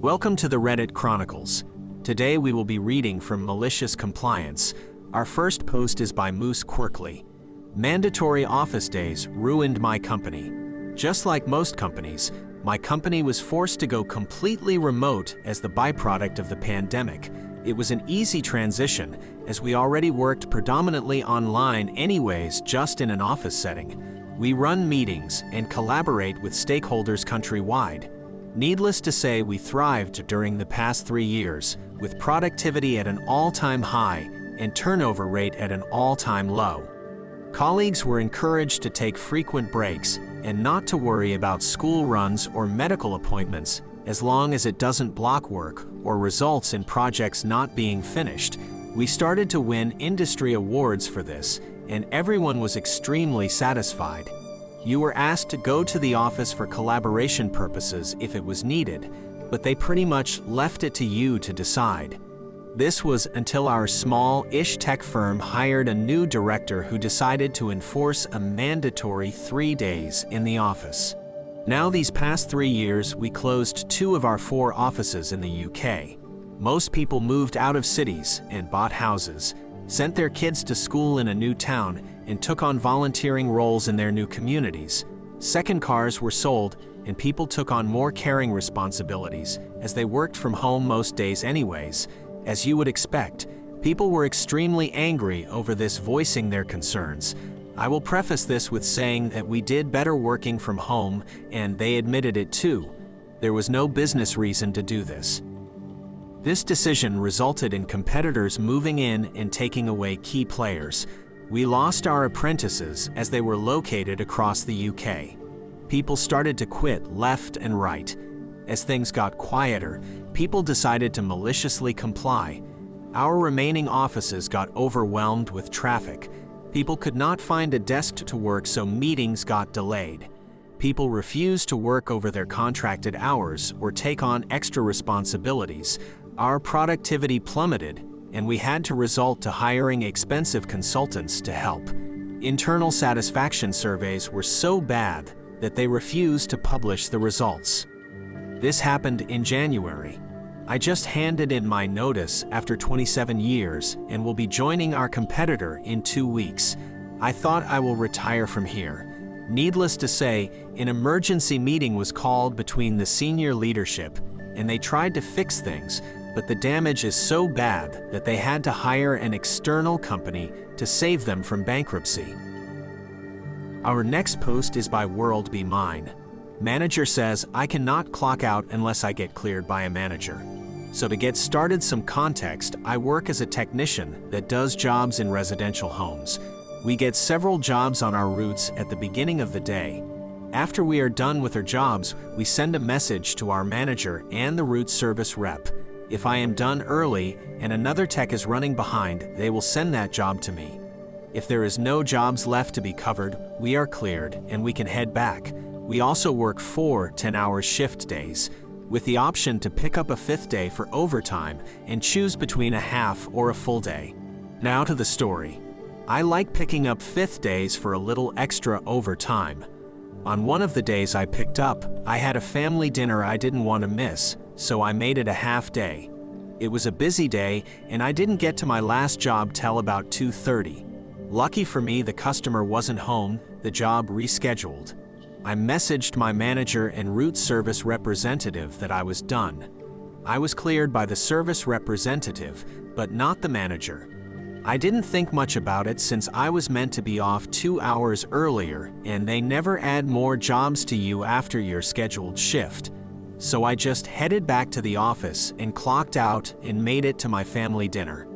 Welcome to the Reddit Chronicles. Today we will be reading from Malicious Compliance. Our first post is by Moose Quirkly. Mandatory office days ruined my company. Just like most companies, my company was forced to go completely remote as the byproduct of the pandemic. It was an easy transition, as we already worked predominantly online anyways, just in an office setting. We run meetings and collaborate with stakeholders countrywide. Needless to say, we thrived during the past 3 years, with productivity at an all-time high and turnover rate at an all-time low. Colleagues were encouraged to take frequent breaks and not to worry about school runs or medical appointments, as long as it doesn't block work or results in projects not being finished. We started to win industry awards for this, and everyone was extremely satisfied. You were asked to go to the office for collaboration purposes if it was needed, but they pretty much left it to you to decide. This was until our small-ish tech firm hired a new director who decided to enforce a mandatory 3 days in the office. Now, these past 3 years, we closed 2 of our 4 offices in the UK. Most people moved out of cities and bought houses, sent their kids to school in a new town, and took on volunteering roles in their new communities. Second cars were sold, and people took on more caring responsibilities as they worked from home most days anyways. As you would expect, people were extremely angry over this, voicing their concerns. I will preface this with saying that we did better working from home, and they admitted it too. There was no business reason to do this. This decision resulted in competitors moving in and taking away key players. We lost our apprentices as they were located across the UK. People started to quit left and right. As things got quieter, people decided to maliciously comply. Our remaining offices got overwhelmed with traffic. People could not find a desk to work, so meetings got delayed. People refused to work over their contracted hours or take on extra responsibilities. Our productivity plummeted, and we had to resort to hiring expensive consultants to help. Internal satisfaction surveys were so bad that they refused to publish the results. This happened in January. I just handed in my notice after 27 years and will be joining our competitor in 2 weeks. I thought I will retire from here. Needless to say, an emergency meeting was called between the senior leadership, and they tried to fix things, but the damage is so bad that they had to hire an external company to save them from bankruptcy. Our next post is by World Be Mine. Manager says, I cannot clock out unless I get cleared by a manager. So to get started, some context, I work as a technician that does jobs in residential homes. We get several jobs on our routes at the beginning of the day. After we are done with our jobs, we send a message to our manager and the route service rep. If I am done early and another tech is running behind, they will send that job to me. If there is no jobs left to be covered, we are cleared and we can head back. We also work 4 10-hour shift days, with the option to pick up a 5th day for overtime and choose between a half or a full day. Now to the story. I like picking up 5th days for a little extra overtime. On one of the days I picked up, I had a family dinner I didn't want to miss, so I made it a half day. It was a busy day, and I didn't get to my last job till about 2:30. Lucky for me, the customer wasn't home, the job rescheduled. I messaged my manager and route service representative that I was done. I was cleared by the service representative, but not the manager. I didn't think much about it since I was meant to be off 2 hours earlier, and they never add more jobs to you after your scheduled shift. So I just headed back to the office and clocked out and made it to my family dinner.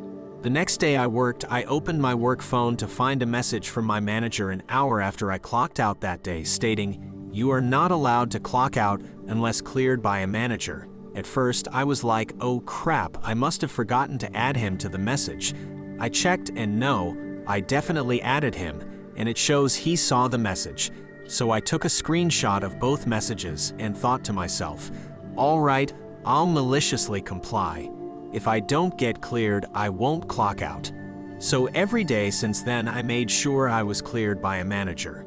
The next day I worked, I opened my work phone to find a message from my manager an hour after I clocked out that day stating, "You are not allowed to clock out unless cleared by a manager." At first I was like, oh crap, I must have forgotten to add him to the message. I checked, and no, I definitely added him, and it shows he saw the message. So I took a screenshot of both messages and thought to myself, all right, I'll maliciously comply. If I don't get cleared, I won't clock out. So every day since then, I made sure I was cleared by a manager.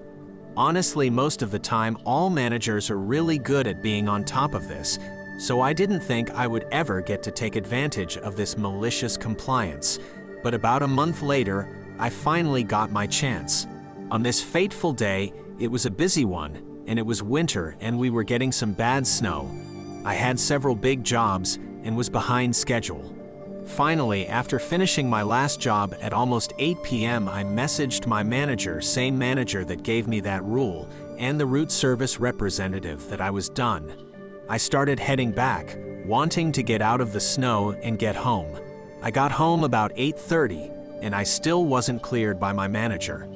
Honestly, most of the time, all managers are really good at being on top of this. So I didn't think I would ever get to take advantage of this malicious compliance. But about a month later, I finally got my chance. On this fateful day, it was a busy one, and it was winter and we were getting some bad snow. I had several big jobs and was behind schedule. Finally, after finishing my last job at almost 8 p.m., I messaged my manager, same manager that gave me that rule, and the route service representative that I was done. I started heading back, wanting to get out of the snow and get home. I got home about 8:30, and I still wasn't cleared by my manager.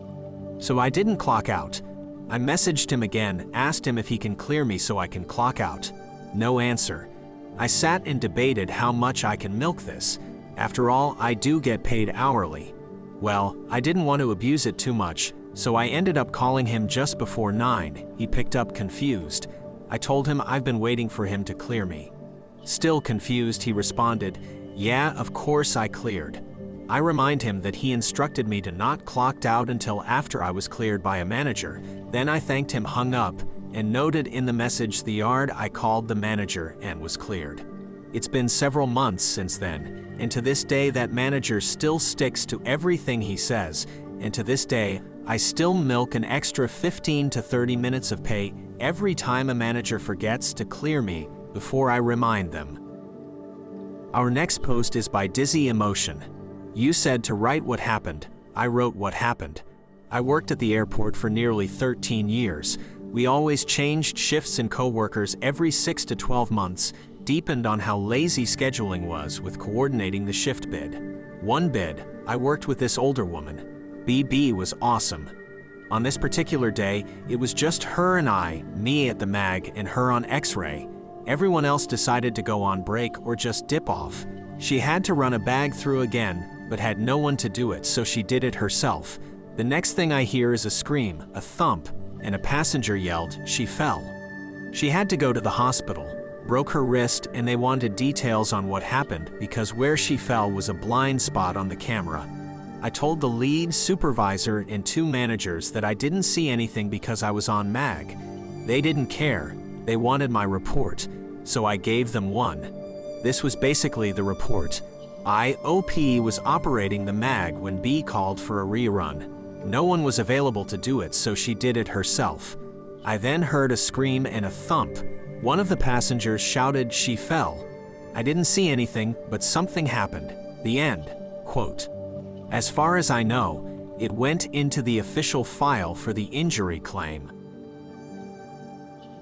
So I didn't clock out. I messaged him again, asked him if he can clear me so I can clock out. No answer. I sat and debated how much I can milk this. After all, I do get paid hourly. Well, I didn't want to abuse it too much, so I ended up calling him just before 9. He picked up confused. I told him I've been waiting for him to clear me. Still confused, he responded, "Yeah, of course I cleared." I remind him that he instructed me to not clock out until after I was cleared by a manager. Then I thanked him, hung up, and noted in the message the yard I called the manager and was cleared. It's been several months since then, and to this day that manager still sticks to everything he says, and to this day, I still milk an extra 15 to 30 minutes of pay every time a manager forgets to clear me before I remind them. Our next post is by Dizzy Emotion. You said to write what happened. I wrote what happened. I worked at the airport for nearly 13 years. We always changed shifts and co-workers every 6 to 12 months, deepened on how lazy scheduling was with coordinating the shift bid. One bid, I worked with this older woman. BB was awesome. On this particular day, it was just her and I, me at the mag and her on X-ray. Everyone else decided to go on break or just dip off. She had to run a bag through again, but had no one to do it, so she did it herself. The next thing I hear is a scream, a thump, and a passenger yelled, "She fell." She had to go to the hospital, broke her wrist, and they wanted details on what happened because where she fell was a blind spot on the camera. I told the lead supervisor and 2 managers that I didn't see anything because I was on mag. They didn't care. They wanted my report, so I gave them one. This was basically the report. OP was operating the mag when B called for a rerun. No one was available to do it, so she did it herself. I then heard a scream and a thump. One of the passengers shouted, "She fell." I didn't see anything, but something happened. The end. Quote. As far as I know, it went into the official file for the injury claim.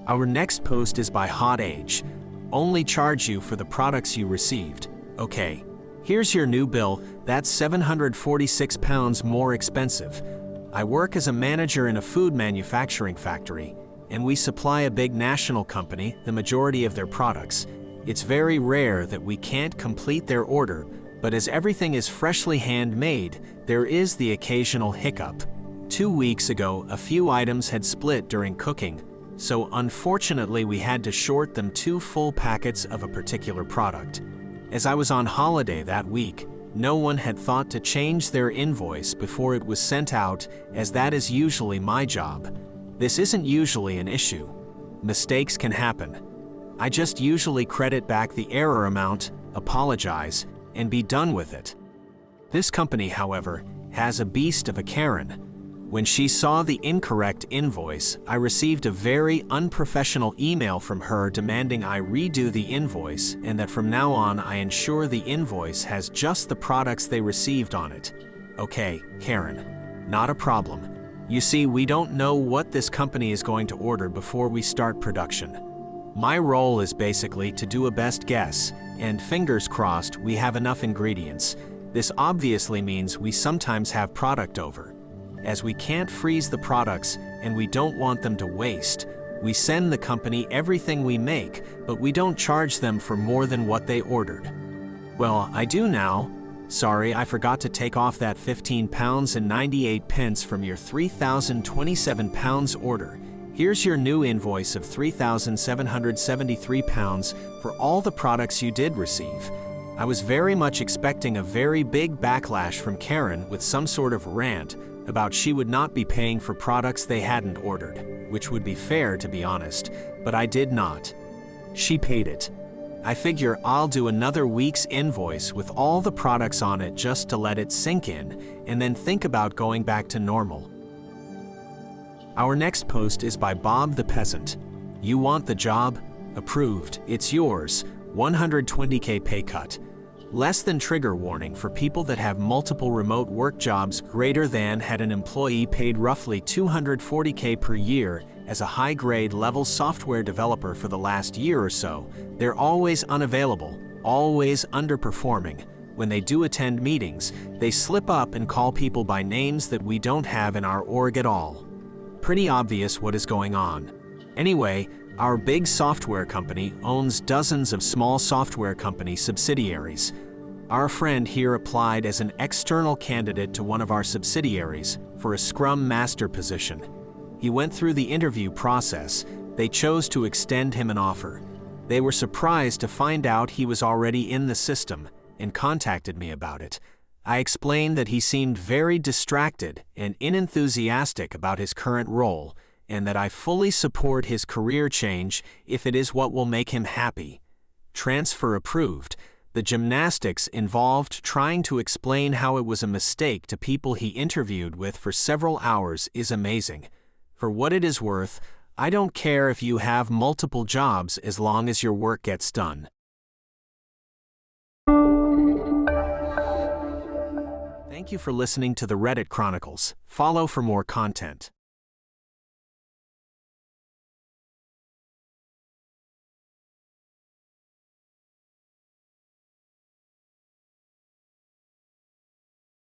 Our next post is by Hot Age. Only charge you for the products you received. Okay. Here's your new bill. That's £746 more expensive. I work as a manager in a food manufacturing factory, and we supply a big national company the majority of their products. It's very rare that we can't complete their order, but as everything is freshly handmade, there is the occasional hiccup. 2 weeks ago, a few items had split during cooking, so unfortunately we had to short them 2 full packets of a particular product. As I was on holiday that week, no one had thought to change their invoice before it was sent out, as that is usually my job. This isn't usually an issue. Mistakes can happen. I just usually credit back the error amount, apologize, and be done with it. This company, however, has a beast of a Karen. When she saw the incorrect invoice, I received a very unprofessional email from her demanding I redo the invoice and that from now on I ensure the invoice has just the products they received on it. Okay, Karen, not a problem. You see, we don't know what this company is going to order before we start production. My role is basically to do a best guess, and fingers crossed we have enough ingredients. This obviously means we sometimes have product over. As we can't freeze the products and we don't want them to waste, we send the company everything we make, but we don't charge them for more than what they ordered. Well, I do now. Sorry, I forgot to take off that £15.98 from your £3,027 order. Here's your new invoice of £3,773 for all the products you did receive. I was very much expecting a very big backlash from Karen with some sort of rant about she would not be paying for products they hadn't ordered, which would be fair to be honest, but I did not. She paid it. I figure I'll do another week's invoice with all the products on it just to let it sink in, and then think about going back to normal. Our next post is by Bob the Peasant. You want the job? Approved. It's yours. 120K pay cut. Less than trigger warning for people that have multiple remote work jobs. Greater than had an employee paid roughly 240K per year as a high-grade level software developer for the last year or so. They're always unavailable, always underperforming. When they do attend meetings, they slip up and call people by names that we don't have in our org at all. Pretty obvious what is going on. Anyway, our big software company owns dozens of small software company subsidiaries. Our friend here applied as an external candidate to one of our subsidiaries for a Scrum Master position. He went through the interview process. They chose to extend him an offer. They were surprised to find out he was already in the system and contacted me about it. I explained that he seemed very distracted and unenthusiastic about his current role, and that I fully support his career change if it is what will make him happy. Transfer approved. The gymnastics involved trying to explain how it was a mistake to people he interviewed with for several hours is amazing. For what it is worth, I don't care if you have multiple jobs as long as your work gets done. Thank you for listening to the Reddit Chronicles. Follow for more content.